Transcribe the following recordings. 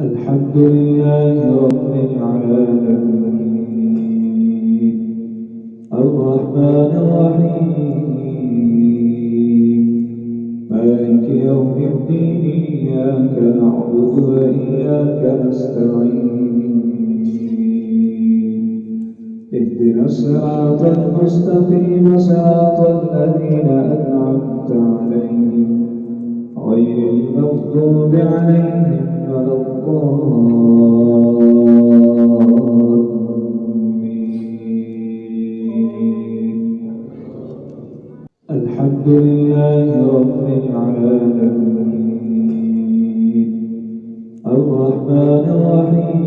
الحمد لله رب العالمين الرحمن الرحيم مالك يوم الدين إياك نعبد وإياك نستعين اهدنا الصراط المستقيم صراط الذين أنعمت عليهم غير المغضوب عليهم ولا الضالين. الحمد لله رب العالمين الرحمن الرحيم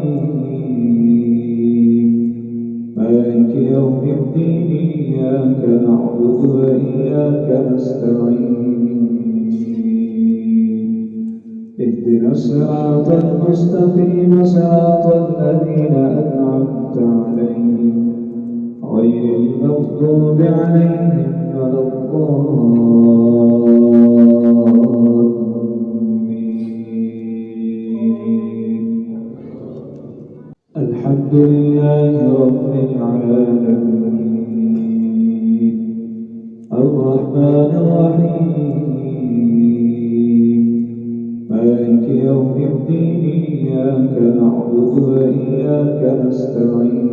مالك يوم الدين إياك نعبد وإياك نستعين اهدنا الصراط المستقيم صراط الذين أنعمت عليهم غير المغضوب عليهم ولا الضالين. الحمد لله رب العالمين الرحمن الرحيم مالك يوم الدين إياك نعبد وإياك نستعين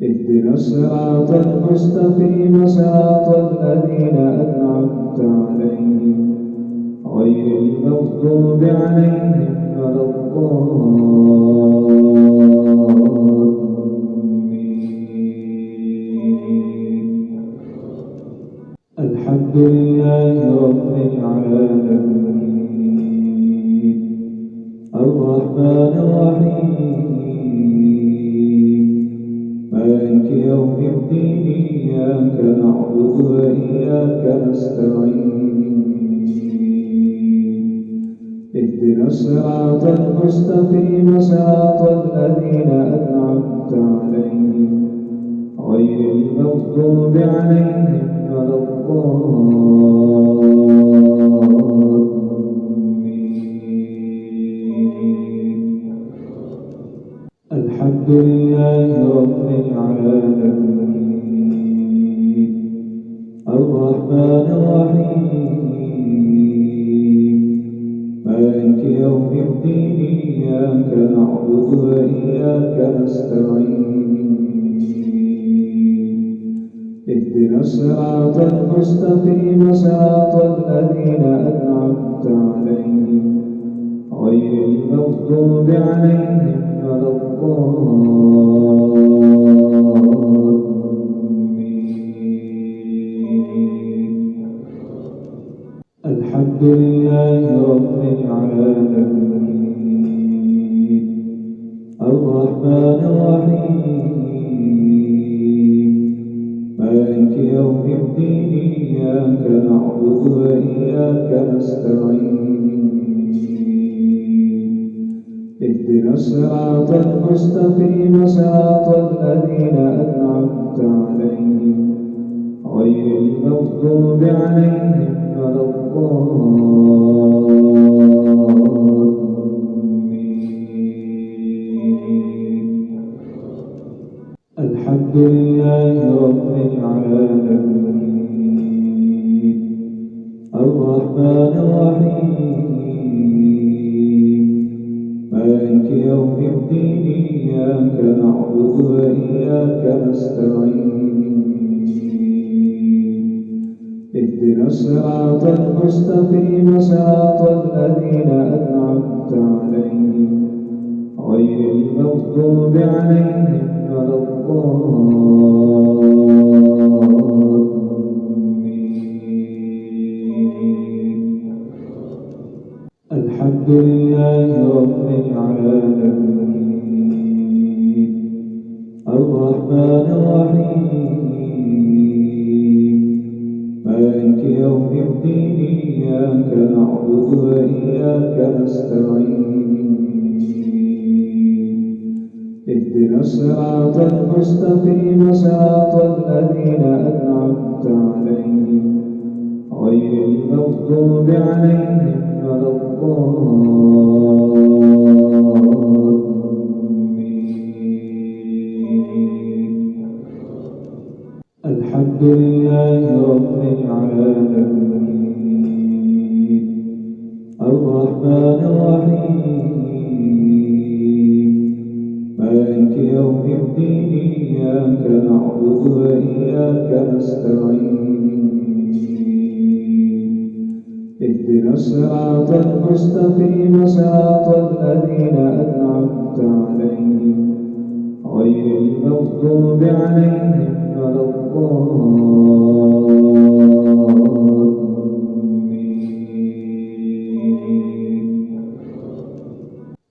اهدنا الصراط المستقيم صراط الذين أنعمت عليهم غير المغضوب عليهم ولا الضالين. الحمد لله رب العالمين الرحمن الرحيم مالك يوم الدين إياك نعبد وإياك نستعين اهدنا الصراط المستقيم صراط الذين أنعمت عليهم غير المغضوب عليهم ولا الضالين. الحمد لله رب العالمين الرحمن الرحيم مالك يوم الدين إياك نعبد وإياك نستعين اهدنا الصراط المستقيم صراط الذين أنعمت عليهم غير المغضوب عليهم ولا الضالين. الحمد لله رب العالمين الرحمن الرحيم مالك يوم الدين إياك نعبد وإياك نستعين اهدنا الصراط المستقيم صراط الذين أنعمت عليهم غير المغضوب عليهم ولا الضالين. الحمد لله رب العالمين الرحمن الرحيم مالك يوم الدين إياك نعبد وإياك نستعين اهدنا الصراط المستقيم صراط الذين أنعمت عليهم غير المغضوب عليهم ولا الضالين. الحمد لله رب العالمين الرحمن الرحيم مالك يوم الدين إياك نعبد وإياك نستعين اهدنا الصراط المستقيم صراط الذين أنعمت عليهم غير غير المغضوب عليهم ولا الضالين. الحمد لله رب العالمين الرحمن الرحيم مالك يوم الدين إياك نعبد وإياك نستعين اهدنا الصراط المستقيم صراط الذين أنعمت عليهم غير المغضوب عليهم ولا الضالين.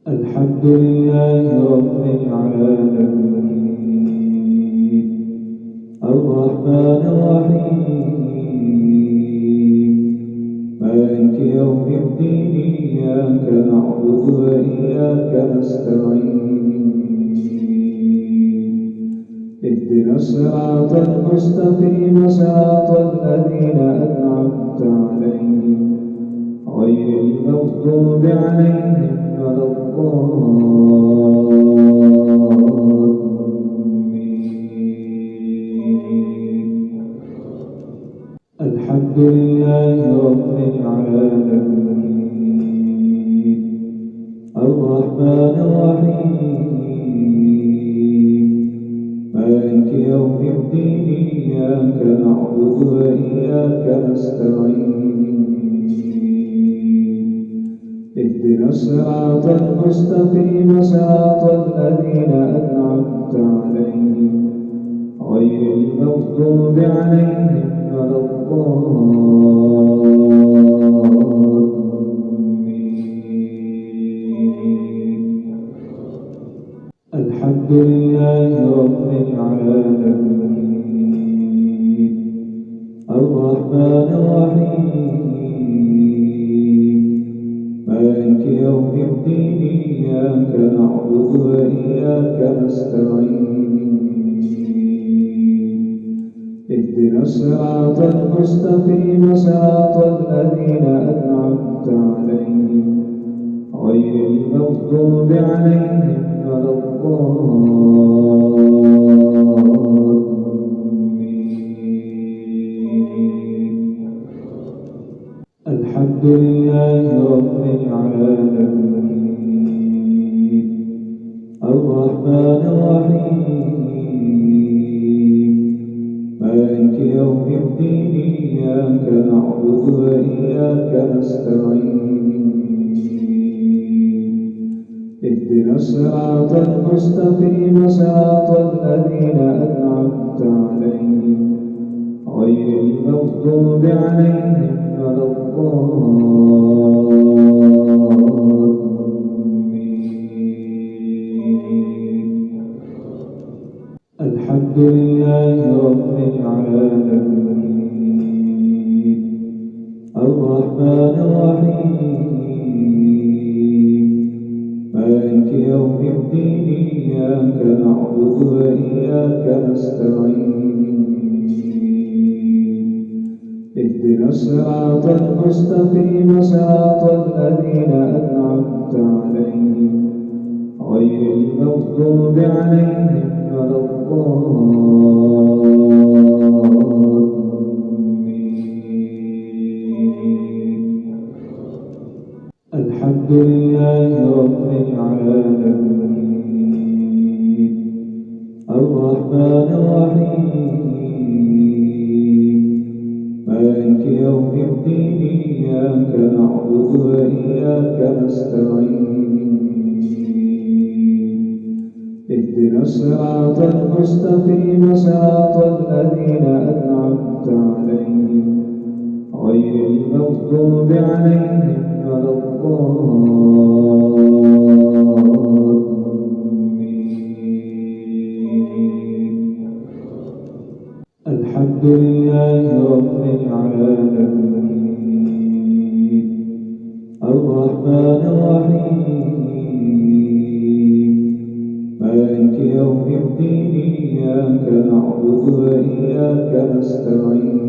الحمد لله رب العالمين الرحمن الرحيم مالك يوم الدين إياك نعبد وإياك نستعين اهدنا الصراط المستقيم صراط الذين أنعمت عليهم غير المغضوب عليهم ولا الضالين. الحمد لله رب العالمين الرحمن الرحيم مالك يوم الدين إياك نعبد وإياك نستعين اهدنا الصراط المستقيم صراط الذين أنعمت عليهم غير المغضوب عليهم ولا الضالين. الحمد لله رب العالمين الرحمن الرحيم مالك يوم الدين إياك نعبد وإياك نستعين اهدنا الصراط المستقيم صراط الذين أنعمت عليهم غير المغضوب عليهم ولا الضالين. الحمد لله رب العالمين الرحمن الرحيم مالك يوم الدين إياك نعبد وإياك نستعين اهدنا الصراط المستقيم صراط الذين أنعمت عليهم غير المغضوب عليهم ولا الضالين. الحمد لله رب العالمين الرحمن الرحيم مالك يوم الدين إياك نعبد وإياك نستعين اهدنا الصراط المستقيم صراط الذين أنعمت عليهم غير المغضوب عليهم ولا الضالين. الحمد لله رب العالمين الرحمن الرحيم مالك يوم الدين إياك نعبد وإياك نستعين اهدنا الصراط المستقيم صراط الذين أنعمت عليهم غير المغضوب عليهم ولا الضالين. الحمد لله رب العالمين الرحمن الرحيم مالك يوم الدين إياك نعبد وإياك نستعين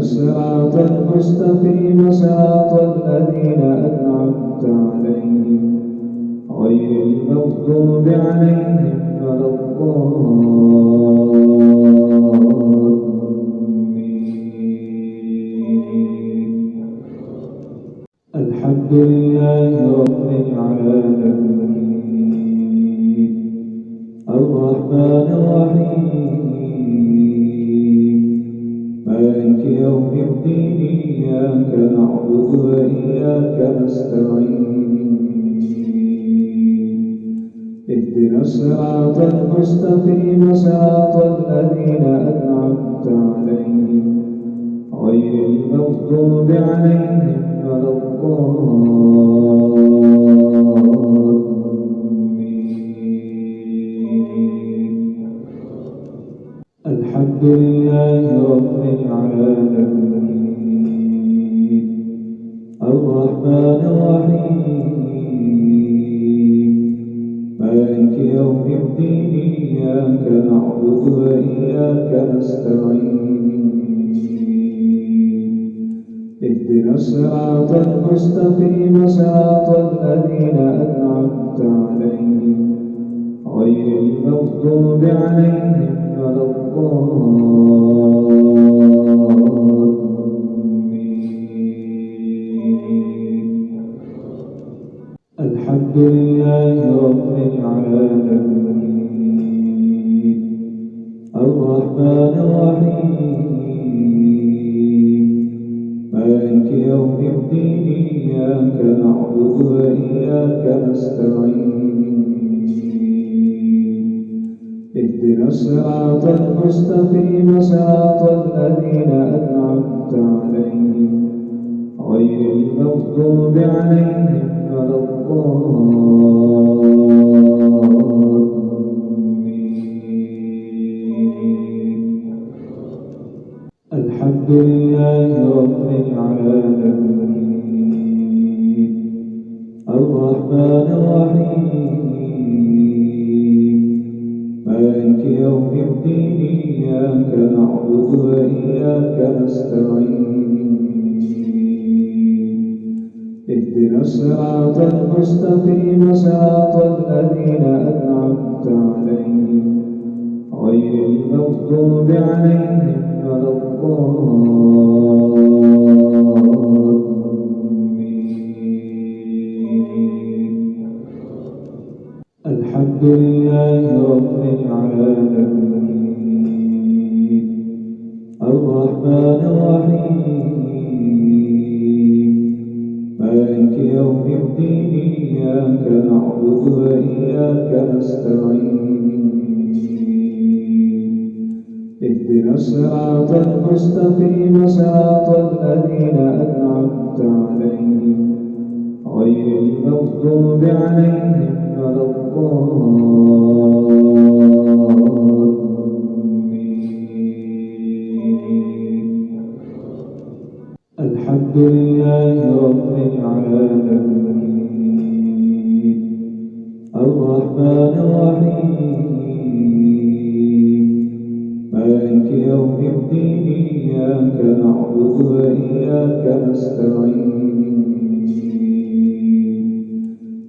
الصراط المستقيم صراط الذين أنعمت عليهم غير المغضوب عليهم ولا الضالين. الحمد لله رب العالمين الرحمن الرحيم مالك يوم الدين إياك نعبد وإياك نستعين اهدنا الصراط المستقيم صراط الذين أنعمت عليهم غير المغضوب عليهم ولا الضالين. الحمد لله رب العالمين الرحمن الرحيم مالك يوم الدين إياك نعبد وإياك نستعين اهدنا الصراط المستقيم صراط الذين أنعمت عليهم غير المغضوب عليهم ولا الضالين. الحمد لله رب العالمين الرحمن الرحيم مالك يوم الدين إياك نعبد وإياك نستعين اهدنا الصراط المستقيم صراط الذين أنعمت عليهم غير المغضوب عليهم ولا الضالين. الحمد لله رب العالمين الرحمن الرحيم مالك يوم الدين إياك نعبد وإياك نستعين اهدنا الصراط المستقيم صراط الذين أنعمت عليهم غير المغضوب عليهم ولا الضالين. الحمد لله رب العالمين الرحمن الرحيم مالك يوم الدين إياك نعبد وإياك نستعين اهدنا الصراط المستقيم صراط الذين أنعمت عليهم غير المغضوب عليهم ولا الضالين. الحمد لله رب العالمين الرحمن الرحيم مالك يوم الدين إياك نعبد وإياك نستعين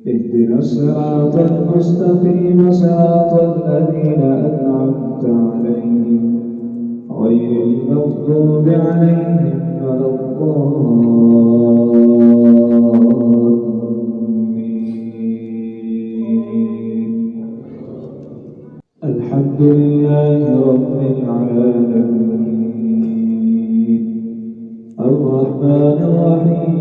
اهدنا الصراط المستقيم صراط الذين أنعمت عليهم غير المغضوب عليهم ولا الضالين. الحمد لله رب العالمين الرحمن الرحيم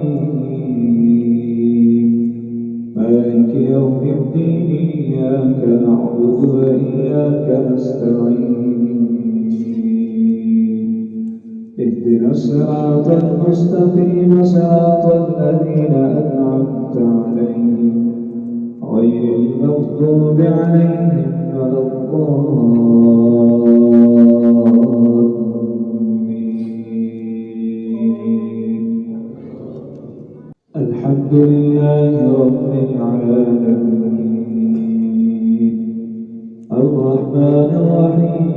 مالك يوم الدين إياك نعبد وإياك نستعين اهدنا الصراط المستقيم صراط الذين أنعمت عليهم غير المغضوب عليهم ولا الضالين. الحمد لله رب العالمين الرحمن الرحيم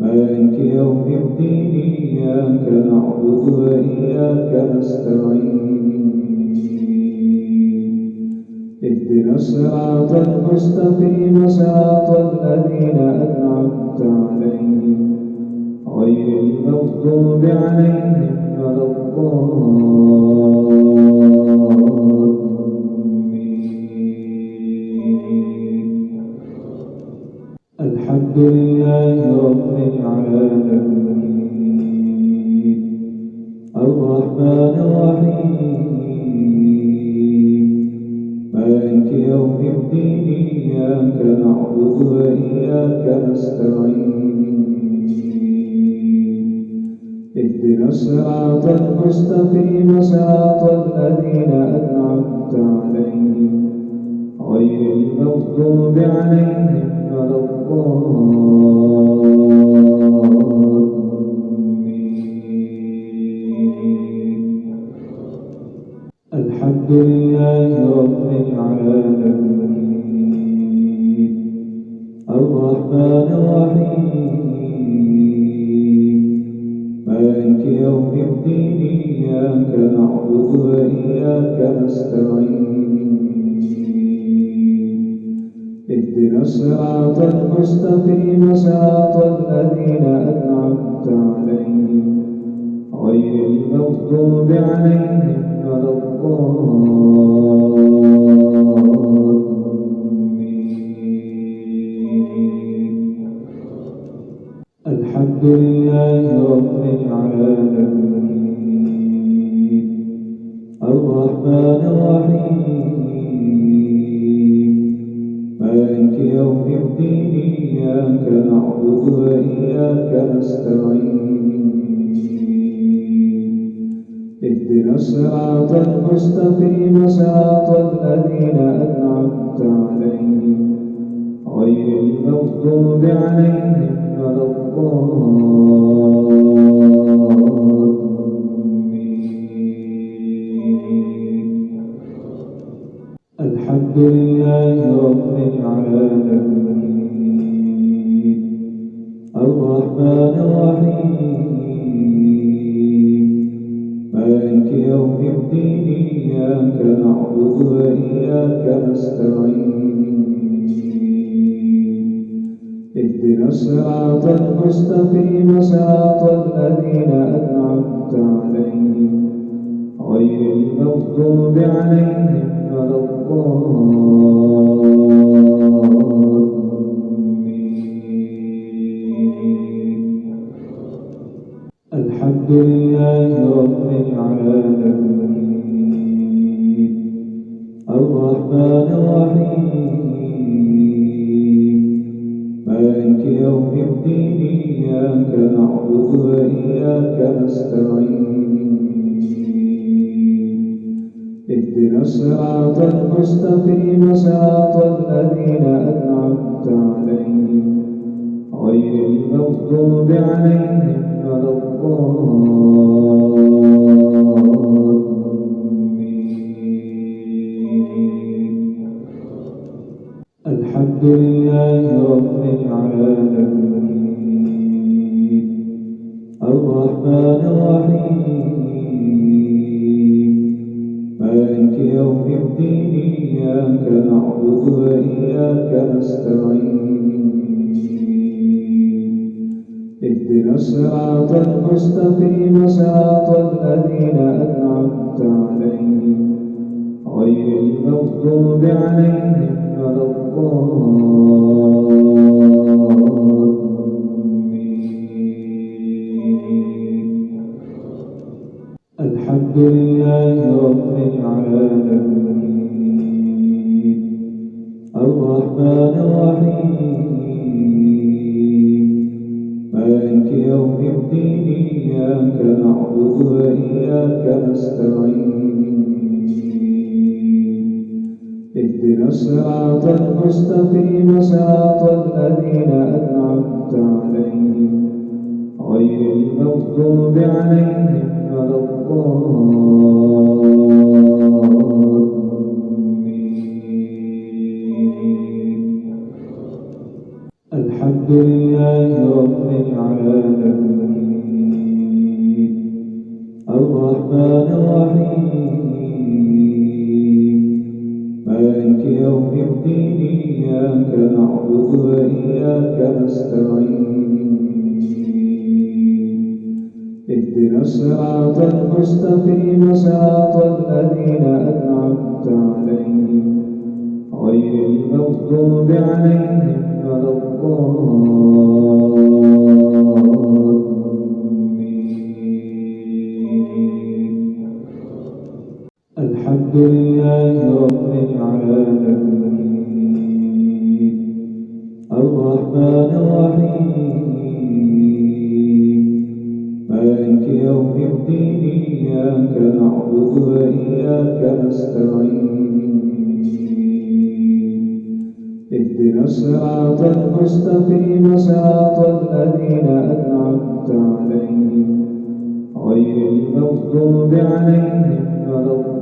مالك يوم نعبد وإياك نستعين اهدنا الصراط المستقيم صراط الذين أنعمت عليهم غير المغضوب عليهم ولا الضالين. الحمد لله رب العالمين الرحمن الرحيم مالك يوم الدين إياك نعبد وإياك نستعين اهدنا الصراط المستقيم صراط الذين أنعمت عليهم غير المغضوب عليهم ولا الضالين. الحمد لله رب العالمين الرحمن الرحيم مالك يوم الدين إياك نعبد وإياك نستعين اهدنا الصراط المستقيم صراط الذين أنعمت عليهم غير المغضوب عليهم ولا الضالين. الحمد لله رب العالمين الرحمن الرحيم مالك يوم الدين إياك نعبد وإياك نستعين اهدنا الصراط المستقيم صراط الذين أنعمت عليهم غير المغضوب عليهم ولا الضالين. الحمد لله رب العالمين الرحمن الرحيم مالك يوم الدين إياك نعبد وإياك نستعين اهدنا الصراط المستقيم صراط الذين أنعمت عليهم غير المغضوب عليهم ولا الضالين. الحمد لله رب العالمين الرحمن الرحيم مالك يوم الدين إياك نعبد وإياك نستعين اهدنا الصراط المستقيم صراط الذين أنعمت عليهم غير المغضوب عليهم ولا الضالين. الحمد لله رب العالمين الرحمن الرحيم مالك يوم الدين إياك نعبد وإياك نستعين اهدنا الصراط المستقيم صراط الذين أنعمت عليهم غير المغضوب عليهم ولا الضالين. الحمد لله رب العالمين الرحمن الرحيم مالك يوم الدين إياك نعبد وإياك نستعين اهدنا الصراط المستقيم صراط الذين أنعمت عليهم غير المغضوب عليهم ولا الضالين. الحمد لله رب العالمين الرحمن الرحيم مالك يوم الدين إياك نعبد وإياك نستعين اهدنا الصراط المستقيم صراط الذين أنعمت عليهم غير المغضوب عليهم ولا الضالين. الحمد لله رب العالمين الرحمن الرحيم مالك يوم الدين إياك نعبد وإياك نستعين اهدنا الصراط المستقيم صراط الذين أنعمت عليهم غير المغضوب عليهم ولا الضالين.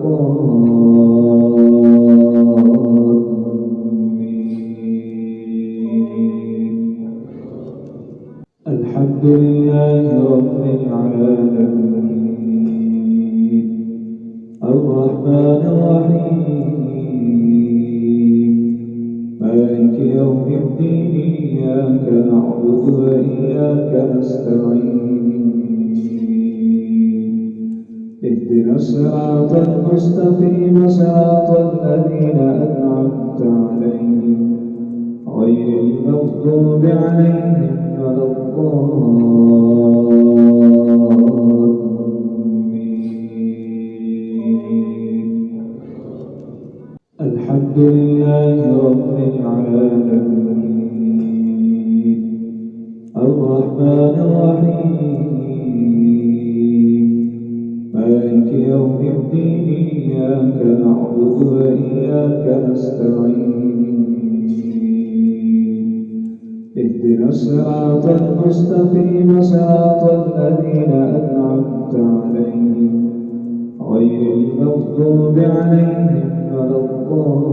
الحمد لله رب العالمين الرحمن الرحيم مالك يوم الدين إياك نعبد وإياك نستعين اهدنا الصراط المستقيم صراط الذين أنعمت عليهم غير المغضوب عليهم ولا الضالين. الحمد لله رب العالمين الرحمن الرحيم مالك يوم الدين إياك نعبد وإياك نستعين اهدنا الصراط المستقيم صراط الذين أنعمت عليهم غير المغضوب عليهم ولا الضالين.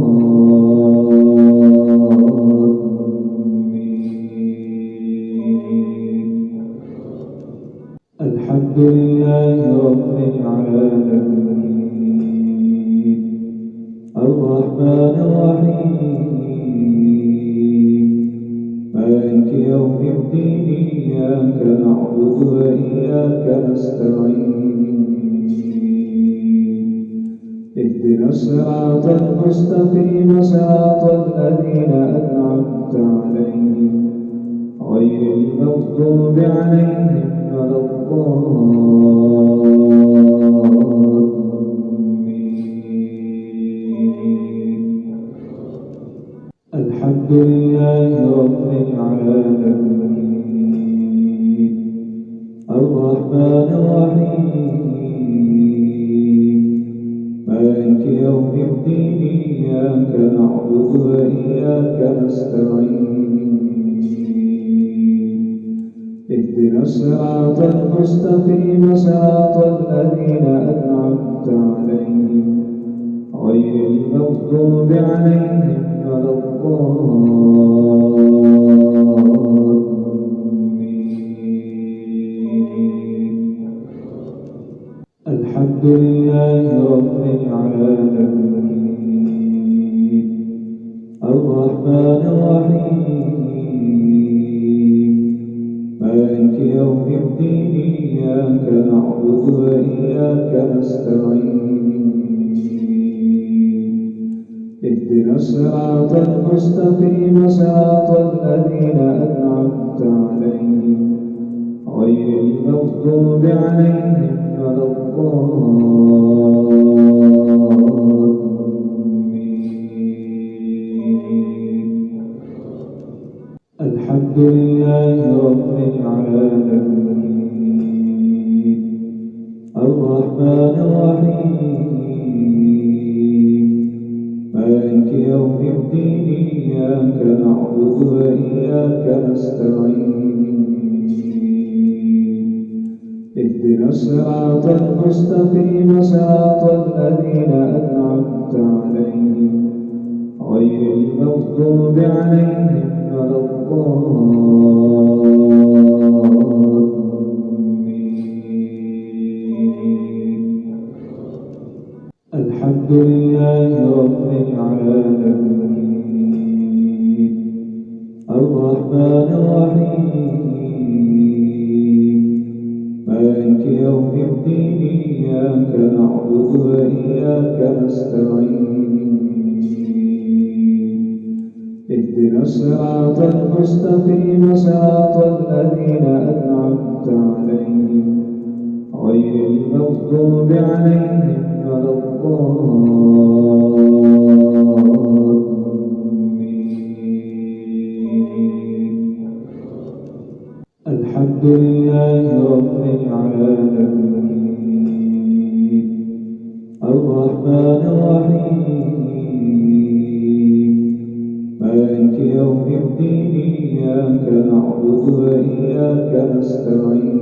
الحمد لله رب العالمين الرحمن الرحيم مالك يوم الدين إياك نعبد وإياك نستعين اهدنا الصراط المستقيم صراط الذين أنعمت عليهم غير المغضوب عليهم ولا الضالين. الحمد لله رب العالمين الرحمن الرحيم مالك يوم الدين إياك نعبد وإياك نستعين اهدنا الصراط المستقيم صراط الذين أنعمت عليهم غير المغضوب عليهم ولا الضالين. الحمد لله رب العالمين الرحمن الرحيم مالك يوم الدين إياك نعبد وإياك نستعين اهدنا الصراط المستقيم صراط الذين أنعمت عليهم غير المغضوب عليهم ولا الضالين. الحمد لله رب العالمين الرحمن الرحيم مالك يوم الدين إياك نعبد وإياك نستعين اهدنا الصراط المستقيم صراط الذين أنعمت عليهم غير المغضوب عليهم ولا الضالين. لله رب العالمين الرحمن الرحيم مالك يوم الدين إياك نعبد وإياك نستعين اهدنا الصراط المستقيم صراط الذين أنعمت عليهم غير المغضوب عليهم ولا الضالين الحمد لله رب العالمين الرحمن الرحيم مالك يوم الدين إياك نعبد وإياك نستعين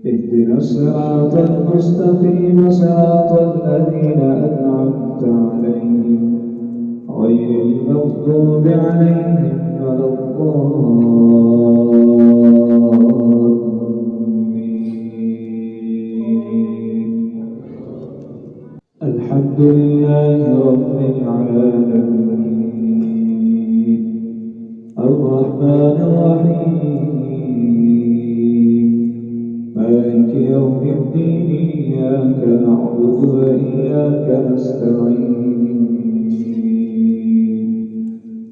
اهدنا الصراط المستقيم صراط الذين أنعمت عليهم غير المغضوب عليهم ولا الضالين الحمد لله رب العالمين الرحمن الرحيم مالك يوم الدين إياك نعبد وإياك نستعين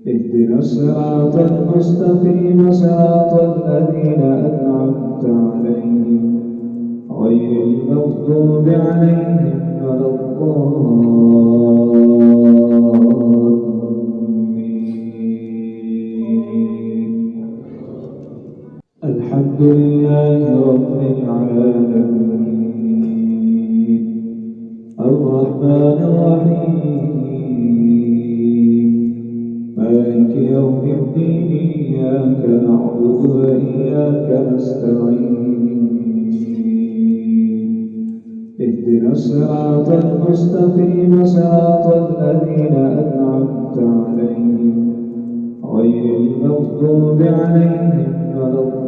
اهدنا الصراط المستقيم صراط الذين أنعمت عليهم غير المغضوب عليهم ولا الضالين الحمد لله رب العالمين الرحمن الرحيم مالك يوم الدين إياك نعبد وإياك نستعين اهدنا الصراط المستقيم صراط الذين أنعمت عليهم غير المغضوب عليهم ولا الضالين